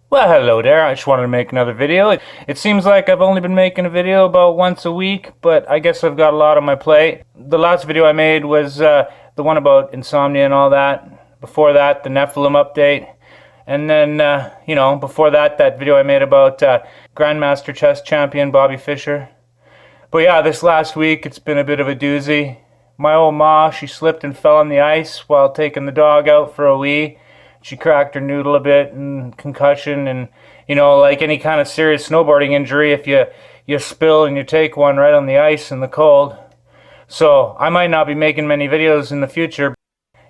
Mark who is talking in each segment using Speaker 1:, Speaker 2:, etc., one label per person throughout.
Speaker 1: Well, hello there. I just wanted to make another video. It seems like I've only been making a video about once a week, but I guess I've got a lot on my plate. The last video I made was the one about insomnia and all that. Before that, the Nephilim update. And then, before that, that video I made about Grandmaster Chess Champion Bobby Fischer. But yeah, this last week, it's been a bit of a doozy. My old ma, she slipped and fell on the ice while taking the dog out for a wee. She cracked her noodle a bit and concussion and, like any kind of serious snowboarding injury, if you spill and you take one right on the ice in the cold. So I might not be making many videos in the future.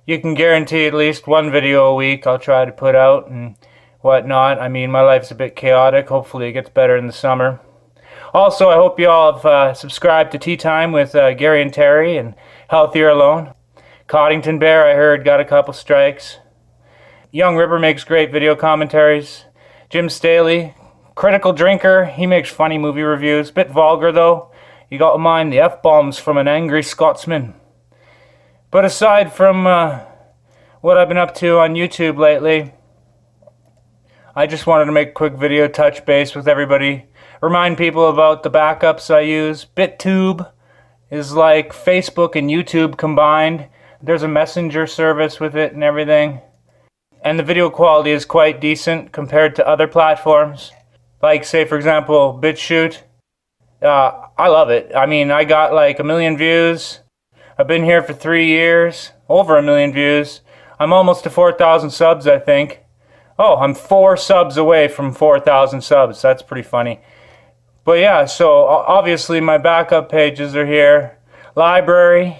Speaker 1: You can guarantee at least one video a week I'll try to put out and whatnot. I mean, my life's a bit chaotic. Hopefully it gets better in the summer. Also, I hope you all have subscribed to Tea Time with Gary and Terry and Healthier Alone. Coddington Bear, I heard, got a couple strikes. Young Ripper makes great video commentaries. Jim Staley, critical drinker, he makes funny movie reviews. Bit vulgar though. You got to mind the F-bombs from an angry Scotsman. But aside from what I've been up to on YouTube lately, I just wanted to make a quick video, touch base with everybody. Remind people about the backups I use. BitTube is like Facebook and YouTube combined. There's a messenger service with it and everything. And the video quality is quite decent compared to other platforms. Like, say, for example, BitChute. I love it. I mean, I got like 1 million views. I've been here for 3 years. Over 1 million views. I'm almost to 4,000 subs, I think. Oh, I'm 4 subs away from 4,000 subs. That's pretty funny. But yeah, so obviously my backup pages are here. Library,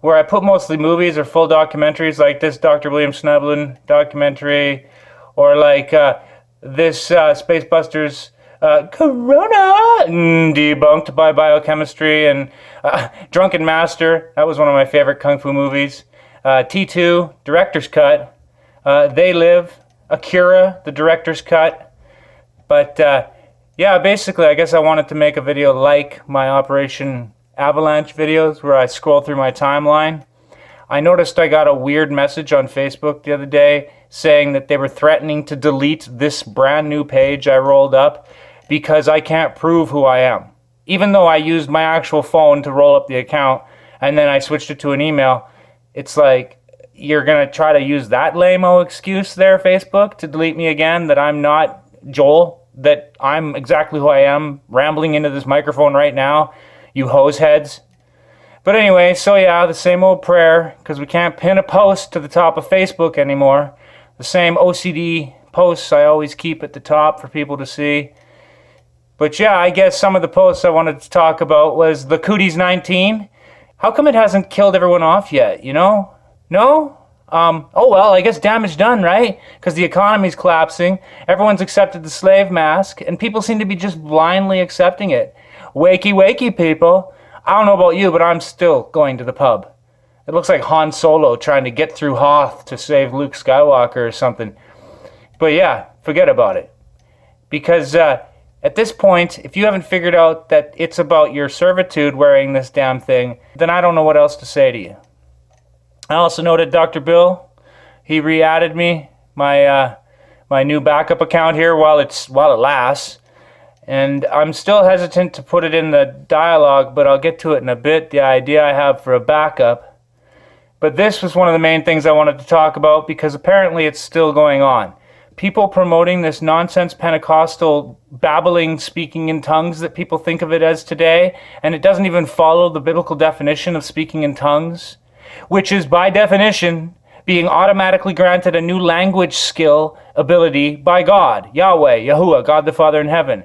Speaker 1: where I put mostly movies or full documentaries like this Dr. William Snublin documentary, or like this Spacebusters Corona debunked by biochemistry, and Drunken Master, that was one of my favorite kung fu movies. T2, director's cut. They Live, Akira, the director's cut. But yeah, basically I guess I wanted to make a video like my Operation Avalanche videos where I scroll through my timeline. I noticed I got a weird message on Facebook the other day saying that they were threatening to delete this brand new page I rolled up because I can't prove who I am. Even though I used my actual phone to roll up the account and then I switched it to an email, it's like, you're going to try to use that lame-o excuse there, Facebook, to delete me again, that I'm not Joel, that I'm exactly who I am, rambling into this microphone right now. You hose heads. But anyway, so yeah, the same old prayer, because we can't pin a post to the top of Facebook anymore. The same OCD posts I always keep at the top for people to see. But yeah, I guess some of the posts I wanted to talk about was the Cooties 19. How come it hasn't killed everyone off yet, No? Oh well, I guess damage done, right? Because the economy's collapsing, everyone's accepted the slave mask, and people seem to be just blindly accepting it. Wakey, wakey, people. I don't know about you, but I'm still going to the pub. It looks like Han Solo trying to get through Hoth to save Luke Skywalker or something. But yeah, forget about it. Because at this point, if you haven't figured out that it's about your servitude wearing this damn thing, then I don't know what else to say to you. I also noted Dr. Bill, he re-added me, my new backup account here while it lasts. And I'm still hesitant to put it in the dialogue, but I'll get to it in a bit, the idea I have for a backup. But this was one of the main things I wanted to talk about because apparently it's still going on. People promoting this nonsense Pentecostal babbling, speaking in tongues that people think of it as today, and it doesn't even follow the biblical definition of speaking in tongues, which is by definition being automatically granted a new language skill ability by God, Yahweh, Yahuah, God the Father in heaven.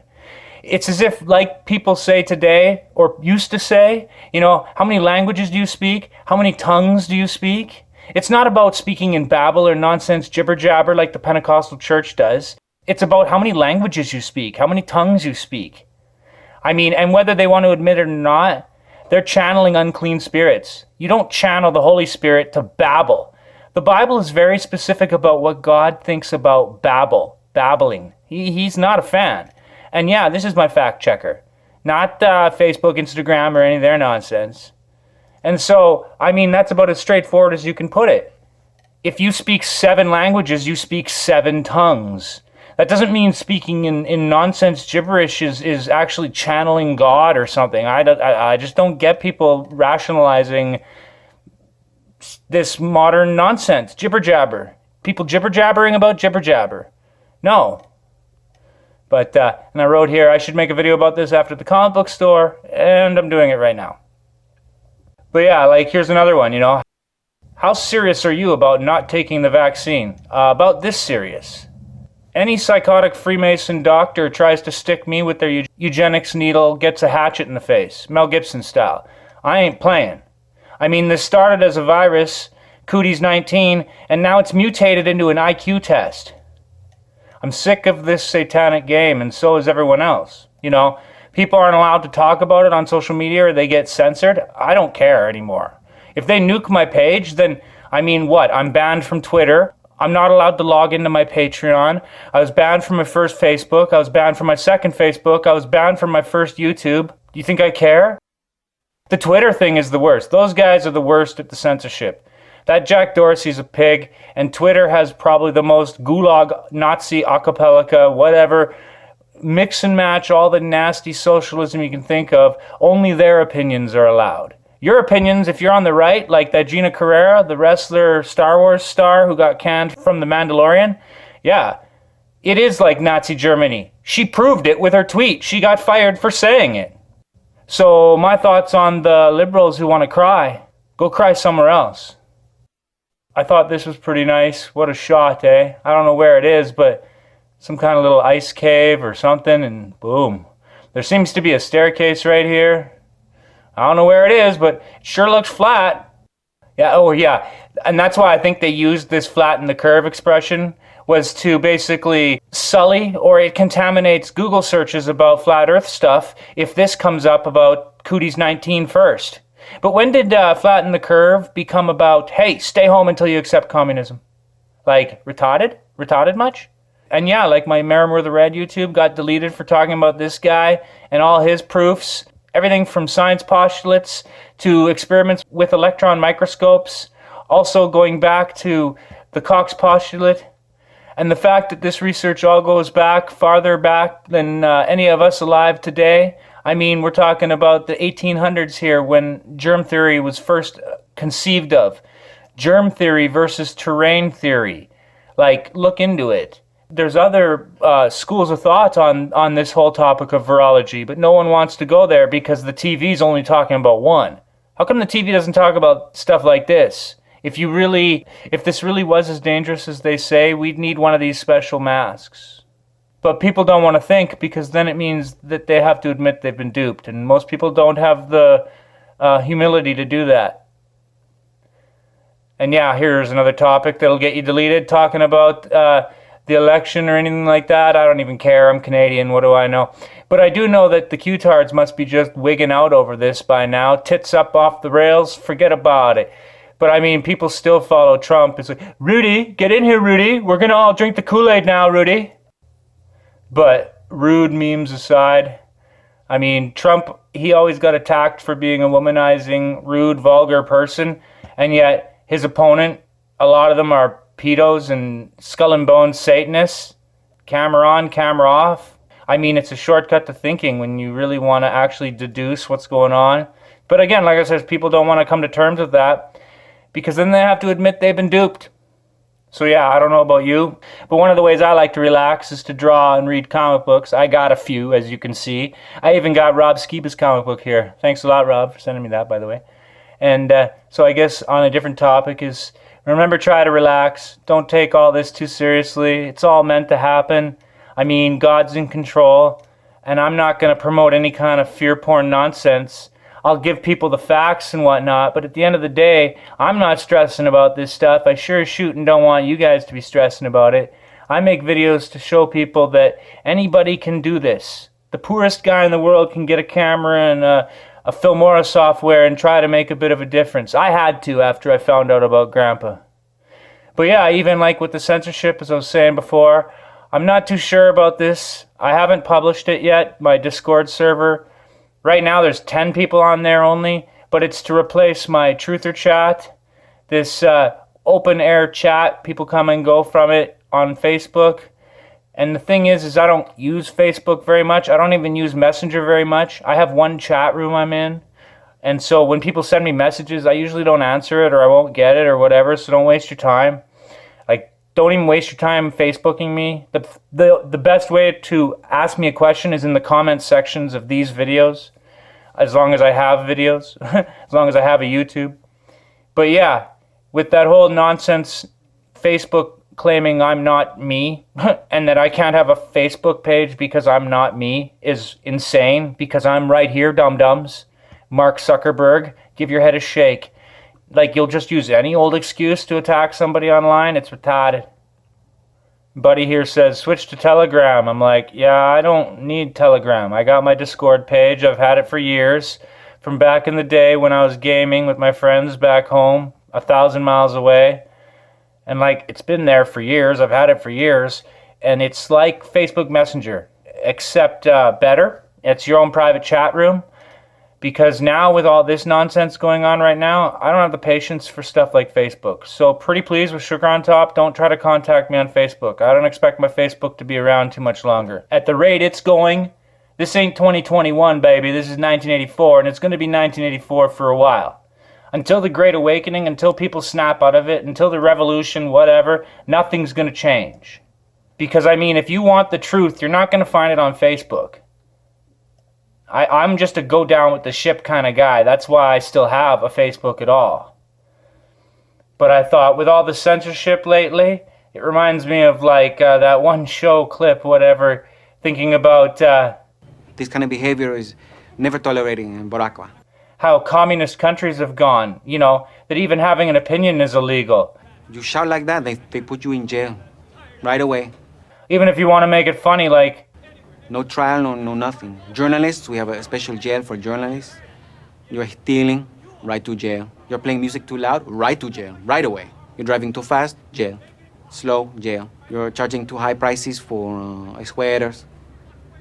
Speaker 1: It's as if, like people say today, or used to say, how many languages do you speak? How many tongues do you speak? It's not about speaking in babble or nonsense jibber-jabber like the Pentecostal church does. It's about how many languages you speak, how many tongues you speak. I mean, and whether they want to admit it or not, they're channeling unclean spirits. You don't channel the Holy Spirit to babble. The Bible is very specific about what God thinks about babbling. He's not a fan. And yeah, this is my fact checker. Not Facebook, Instagram, or any of their nonsense. And so, I mean, that's about as straightforward as you can put it. If you speak 7 languages, you speak 7 tongues. That doesn't mean speaking in nonsense gibberish is actually channeling God or something. I just don't get people rationalizing this modern nonsense, jibber jabber. People jibber jabbering about jibber jabber. No. But, and I wrote here, I should make a video about this after the comic book store, and I'm doing it right now. But yeah, like, here's another one, you know. How serious are you about not taking the vaccine? About this serious. Any psychotic Freemason doctor tries to stick me with their eugenics needle gets a hatchet in the face, Mel Gibson style. I ain't playing. I mean, this started as a virus, Cooties 19, and now it's mutated into an IQ test. I'm sick of this satanic game, and so is everyone else. You know, people aren't allowed to talk about it on social media or they get censored. I don't care anymore. If they nuke my page, then, I mean, what? I'm banned from Twitter. I'm not allowed to log into my Patreon. I was banned from my first Facebook. I was banned from my second Facebook. I was banned from my first YouTube. Do you think I care? The Twitter thing is the worst. Those guys are the worst at the censorship. That Jack Dorsey's a pig, and Twitter has probably the most gulag, Nazi, acapella, whatever, mix and match all the nasty socialism you can think of. Only their opinions are allowed. Your opinions, if you're on the right, like that Gina Carrera, the wrestler Star Wars star who got canned from The Mandalorian, yeah, it is like Nazi Germany. She proved it with her tweet. She got fired for saying it. So my thoughts on the liberals who want to cry, go cry somewhere else. I thought this was pretty nice. What a shot, eh? I don't know where it is, but some kind of little ice cave or something, and boom. There seems to be a staircase right here. I don't know where it is, but it sure looks flat. Yeah, oh yeah. And that's why I think they used this flatten the curve expression, was to basically sully, or it contaminates Google searches about flat earth stuff if this comes up about Cooties 19 first. But when did flatten the curve become about, hey, stay home until you accept communism? Like, retarded? Retarded much? And yeah, like my Merrimour the Red YouTube got deleted for talking about this guy and all his proofs. Everything from science postulates to experiments with electron microscopes. Also going back to the Cox postulate. And the fact that this research all goes back, farther back than any of us alive today. I mean, we're talking about the 1800s here when germ theory was first conceived of. Germ theory versus terrain theory. Like, look into it. There's other schools of thought on this whole topic of virology, but no one wants to go there because the TV's only talking about one. How come the TV doesn't talk about stuff like this? If this really was as dangerous as they say, we'd need one of these special masks. But people don't want to think, because then it means that they have to admit they've been duped. And most people don't have the humility to do that. And yeah, here's another topic that'll get you deleted, talking about the election or anything like that. I don't even care. I'm Canadian. What do I know? But I do know that the Q-tards must be just wigging out over this by now. Tits up off the rails. Forget about it. But I mean, people still follow Trump. It's like, Rudy, get in here, Rudy. We're going to all drink the Kool-Aid now, Rudy. But rude memes aside, I mean, Trump, he always got attacked for being a womanizing, rude, vulgar person. And yet his opponent, a lot of them are pedos and skull and bones Satanists. Camera on, camera off. I mean, it's a shortcut to thinking when you really want to actually deduce what's going on. But again, like I said, people don't want to come to terms with that, because then they have to admit they've been duped. So yeah, I don't know about you, but one of the ways I like to relax is to draw and read comic books. I got a few, as you can see. I even got Rob Skiba's comic book here. Thanks a lot, Rob, for sending me that, by the way. And so I guess on a different topic is, remember, try to relax. Don't take all this too seriously. It's all meant to happen. I mean, God's in control, and I'm not going to promote any kind of fear porn nonsense. I'll give people the facts and whatnot, but at the end of the day, I'm not stressing about this stuff. I sure as shooting don't want you guys to be stressing about it. I make videos to show people that anybody can do this. The poorest guy in the world can get a camera and a Filmora software and try to make a bit of a difference. I had to after I found out about Grandpa. But yeah, even like with the censorship, as I was saying before, I'm not too sure about this. I haven't published it yet, my Discord server. Right now there's 10 people on there only, but it's to replace my Truther chat, this open air chat. People come and go from it on Facebook. And the thing is I don't use Facebook very much. I don't even use Messenger very much. I have one chat room I'm in. And so when people send me messages, I usually don't answer it or I won't get it or whatever. So don't waste your time. Like, don't even waste your time Facebooking me. The best way to ask me a question is in the comment sections of these videos. As long as I have videos. As long as I have a YouTube. But yeah, with that whole nonsense Facebook claiming I'm not me and that I can't have a Facebook page because I'm not me is insane, because I'm right here, dum-dums. Mark Zuckerberg, give your head a shake. Like, you'll just use any old excuse to attack somebody online? It's retarded. Buddy here says, switch to Telegram. I'm like, yeah, I don't need Telegram. I got my Discord page. I've had it for years. From back in the day when I was gaming with my friends back home, 1,000 miles away. And like, it's been there for years. I've had it for years. And it's like Facebook Messenger, except better. It's your own private chat room. Because now with all this nonsense going on right now, I don't have the patience for stuff like Facebook. So pretty please, with sugar on top, don't try to contact me on Facebook. I don't expect my Facebook to be around too much longer. At the rate it's going, this ain't 2021, baby. This is 1984, and it's going to be 1984 for a while. Until the Great Awakening, until people snap out of it, until the revolution, whatever, nothing's going to change. Because, I mean, if you want the truth, you're not going to find it on Facebook. I'm just a go down with the ship kind of guy. That's why I still have a Facebook at all. But I thought, with all the censorship lately, it reminds me of like that one show clip, whatever, thinking about...
Speaker 2: this kind of behavior is never tolerated in Boracua.
Speaker 1: How communist countries have gone, you know, that even having an opinion is illegal.
Speaker 2: You shout like that, they put you in jail right away.
Speaker 1: Even if you want to make it funny, like...
Speaker 2: No trial, no nothing. Journalists, we have a special jail for journalists. You're stealing, right to jail. You're playing music too loud, right to jail, right away. You're driving too fast, jail. Slow, jail. You're charging too high prices for sweaters,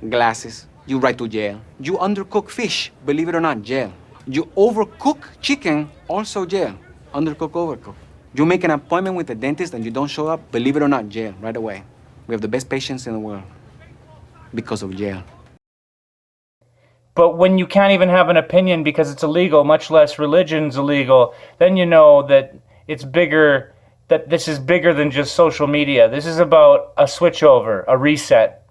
Speaker 2: glasses, you right to jail. You undercook fish, believe it or not, jail. You overcook chicken, also jail. Undercook, overcook. You make an appointment with the dentist and you don't show up, believe it or not, jail, right away. We have the best patients in the world. Because of jail.
Speaker 1: But when you can't even have an opinion because it's illegal, much less religion's illegal, then you know that it's bigger, that this is bigger than just social media. This is about a switchover, a reset.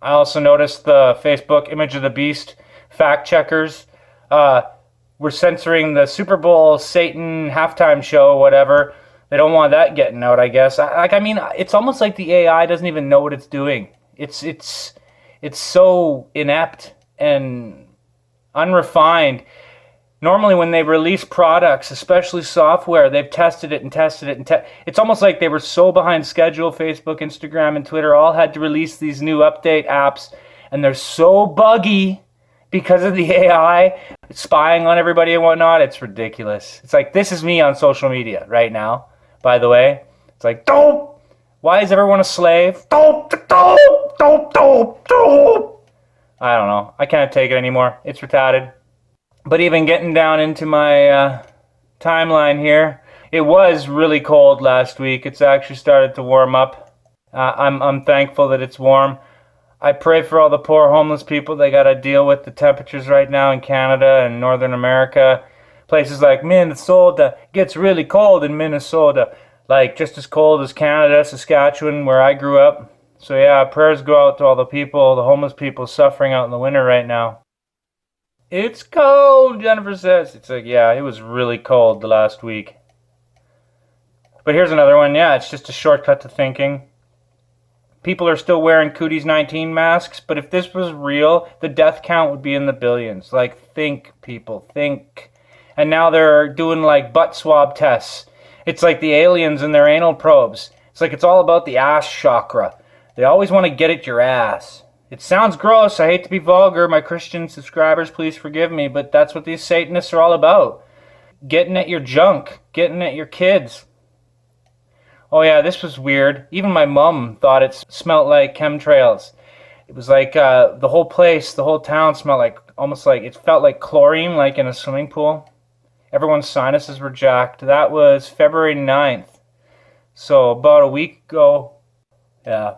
Speaker 1: I also noticed the Facebook Image of the Beast fact checkers were censoring the Super Bowl Satan halftime show, whatever. They don't want that getting out, I guess. I mean, it's almost like the AI doesn't even know what it's doing. It's so inept and unrefined. Normally when they release products, especially software, they've tested it and tested it. It's almost like they were so behind schedule. Facebook, Instagram, and Twitter all had to release these new update apps. And they're so buggy because of the AI spying on everybody and whatnot. It's ridiculous. It's like, this is me on social media right now, by the way. It's like, dope! Why is everyone a slave? Dope, dope, dope, dope, dope. I don't know. I can't take it anymore. It's retarded. But even getting down into my timeline here, it was really cold last week. It's actually started to warm up. I'm thankful that it's warm. I pray for all the poor homeless people. They got to deal with the temperatures right now in Canada and Northern America. Places like Minnesota. It gets really cold in Minnesota. Like, just as cold as Canada, Saskatchewan, where I grew up. So yeah, prayers go out to all the people, the homeless people suffering out in the winter right now. It's cold, Jennifer says. It's like, yeah, it was really cold the last week. But here's another one. Yeah, it's just a shortcut to thinking. People are still wearing Cooties 19 masks, but if this was real, the death count would be in the billions. Like, think, people, think. And now they're doing, like, butt swab tests. It's like the aliens and their anal probes. It's like it's all about the ass chakra. They always want to get at your ass. It sounds gross. I hate to be vulgar. My Christian subscribers, please forgive me, but that's what these Satanists are all about. Getting at your junk. Getting at your kids. Oh yeah, this was weird. Even my mom thought it smelled like chemtrails. It was like the whole place, the whole town smelled like, almost like, it felt like chlorine, like in a swimming pool. Everyone's sinuses were jacked. That was February 9th. So about a week ago. Yeah.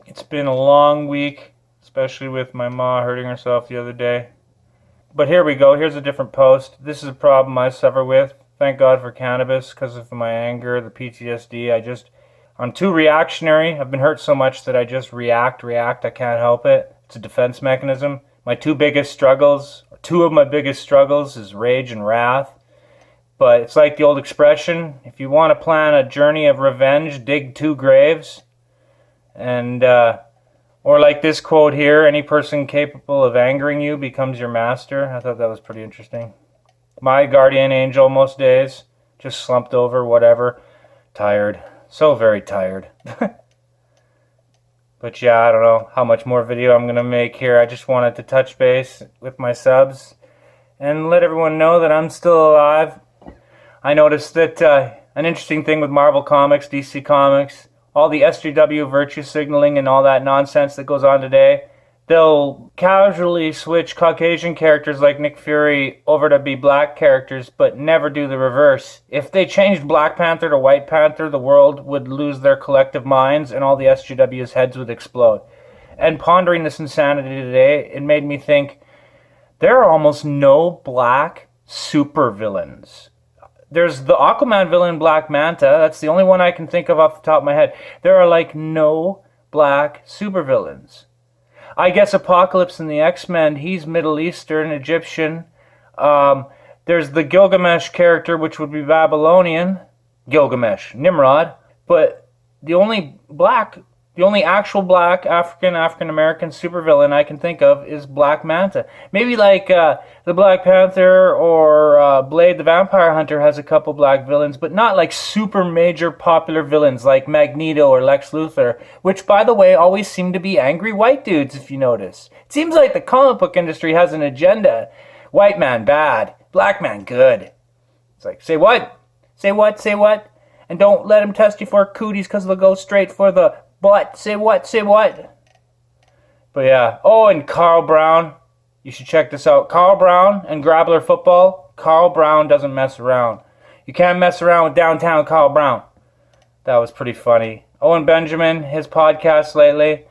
Speaker 1: It's been a long week, especially with my ma hurting herself the other day. But here we go. Here's a different post. This is a problem I suffer with. Thank God for cannabis because of my anger, the PTSD. I'm too reactionary. I've been hurt so much that I just react. I can't help it. It's a defense mechanism. Two of my biggest struggles is rage and wrath. But it's like the old expression, if you want to plan a journey of revenge, dig 2 graves. And, or like this quote here, any person capable of angering you becomes your master. I thought that was pretty interesting. My guardian angel most days, just slumped over, whatever. Tired. So very tired. But yeah, I don't know how much more video I'm going to make here. I just wanted to touch base with my subs and let everyone know that I'm still alive. I noticed that an interesting thing with Marvel Comics, DC Comics, all the SJW virtue signaling and all that nonsense that goes on today, they'll casually switch Caucasian characters like Nick Fury over to be black characters, but never do the reverse. If they changed Black Panther to White Panther, the world would lose their collective minds and all the SJW's heads would explode. And pondering this insanity today, it made me think, there are almost no black supervillains. There's the Aquaman villain, Black Manta. That's the only one I can think of off the top of my head. There are like no black supervillains. I guess Apocalypse in the X-Men, he's Middle Eastern, Egyptian. There's the Gilgamesh character, which would be Babylonian. Gilgamesh, Nimrod. But the only actual black African-American supervillain I can think of is Black Manta. Maybe like the Black Panther or Blade the Vampire Hunter has a couple black villains, but not like super major popular villains like Magneto or Lex Luthor, which by the way always seem to be angry white dudes if you notice. It seems like the comic book industry has an agenda. White man bad, black man good. It's like, say what? Say what? Say what? And don't let them test you for cooties because they'll go straight for the butt. Say what? Say what? But yeah. Oh, and Carl Brown. You should check this out. Carl Brown and Grappler Football. Carl Brown doesn't mess around. You can't mess around with downtown Carl Brown. That was pretty funny. Owen Benjamin, his podcast lately,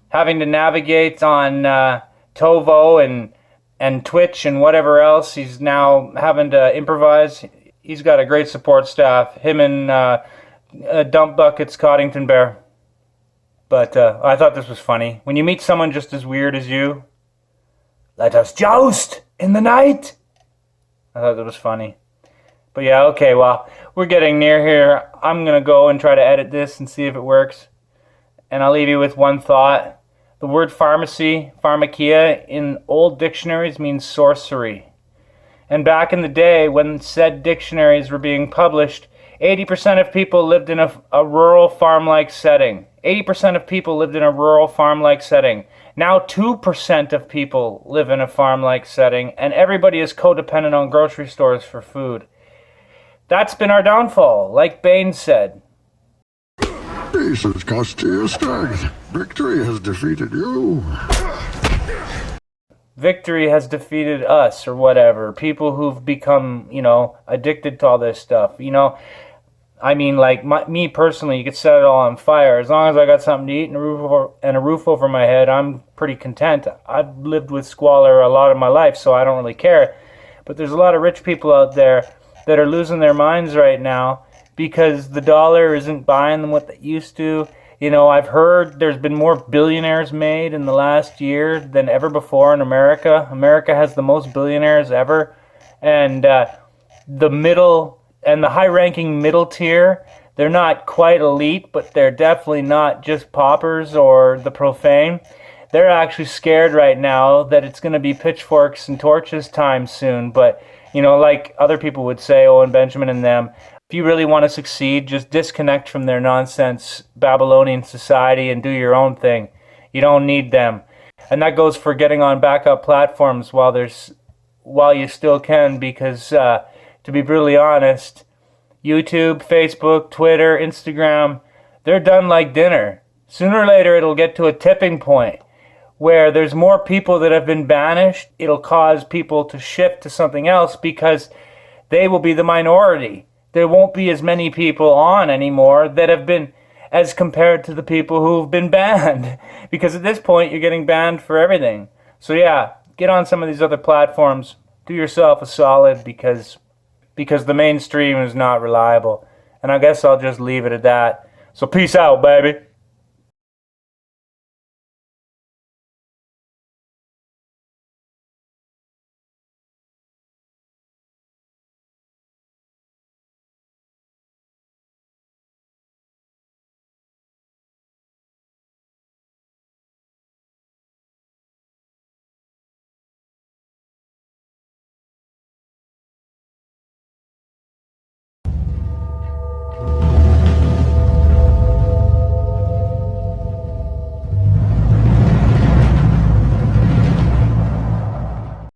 Speaker 1: having to navigate on Tovo and Twitch and whatever else. He's now having to improvise. He's got a great support staff. Him and Dump Buckets Coddington Bear. But I thought this was funny. When you meet someone just as weird as you, let us joust in the night. I thought that was funny. But yeah, okay, well, we're getting near here. I'm going to go and try to edit this and see if it works. And I'll leave you with one thought. The word pharmacy, pharmakia, in old dictionaries means sorcery. And back in the day when said dictionaries were being published, 80% of people lived in a rural farm-like setting. 80% of people lived in a rural farm-like setting. Now 2% of people live in a farm-like setting, and everybody is codependent on grocery stores for food. That's been our downfall, like Bane said.
Speaker 3: Peace has cost you your strength. Victory has defeated you.
Speaker 1: Victory has defeated us, or whatever. People who've become, addicted to all this stuff. I mean, like, me personally, you could set it all on fire. As long as I got something to eat and a roof over my head, I'm pretty content. I've lived with squalor a lot of my life, so I don't really care. But there's a lot of rich people out there that are losing their minds right now because the dollar isn't buying them what they used to. I've heard there's been more billionaires made in the last year than ever before in America. America has the most billionaires ever. And the middle and the high-ranking middle tier, they're not quite elite, but they're definitely not just paupers or the profane. They're actually scared right now that it's going to be pitchforks and torches time soon. But, like other people would say, Owen Benjamin and them, if you really want to succeed, just disconnect from their nonsense Babylonian society and do your own thing. You don't need them. And that goes for getting on backup platforms while you still can, because to be brutally honest, YouTube, Facebook, Twitter, Instagram, they're done like dinner. Sooner or later, it'll get to a tipping point where there's more people that have been banished. It'll cause people to shift to something else because they will be the minority. There won't be as many people on anymore that have been... as compared to the people who've been banned. Because at this point, you're getting banned for everything. So yeah, get on some of these other platforms. Do yourself a solid because the mainstream is not reliable. And I guess I'll just leave it at that. So peace out, baby.